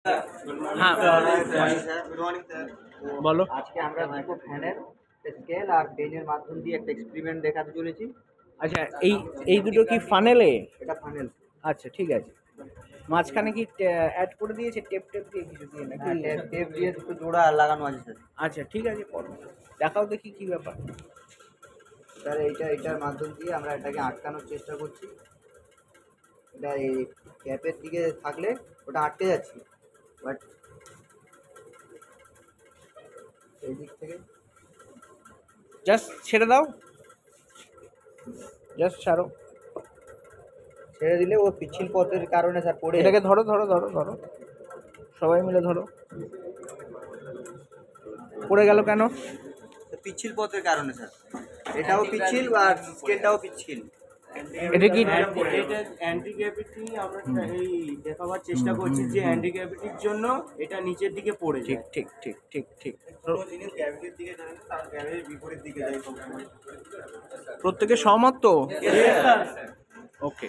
হ্যাঁ বলো। আজকে আমরা দুটো ফ্যানের স্কেল আর পেনের মাধ্যম দিয়ে একটা এক্সপেরিমেন্ট দেখাতে চলেছি। আচ্ছা, এই এই দুটো কি ফানেলে? এটা ফানেল। আচ্ছা ঠিক আছে। মাঝখানে কি অ্যাড করে দিয়েছে টেপ টেপ দিয়ে কিছু দিয়ে নাকি? টেপ দিয়ে দুটো জোড়া লাগানো আছে স্যার। আচ্ছা ঠিক আছে, করো, দেখাও দেখি কি ব্যাপার। স্যার এটার মাধ্যম দিয়ে আমরা এটাকে আটকানোর চেষ্টা করছি। এটা এই ক্যাপের দিকে থাকলে ওটা আটকে যাচ্ছে, বাট এই দিক থেকে জাস্ট ছেড়ে দাও, জাস্ট ছাড়ো। ছেড়ে দিলে ও পিচ্ছিল পথের কারণে স্যার পড়ে এটাকে ধরো ধরো ধরো ধরো, সবাই মিলে ধরো। পড়ে গেল কেন? পিচ্ছিল পথের কারণে স্যার। এটাও পিচ্ছিল আর স্কেলটাও পিচ্ছিল। এটা কি এটা অ্যান্টি গ্র্যাভিটি আমরা এই দেখাবার চেষ্টা করছি যে অ্যান্টি গ্র্যাভিটির জন্য এটা নিচের দিকে পড়ে ঠিক যায়। ঠিক ঠিক ঠিক ঠিক। কোনো জিনিস গ্র্যাভিটির দিকে যায় না, তার গ্র্যাভিটির বিপরীত দিকে যায় সবসময়। প্রত্যেকে সহমত তো? ওকে।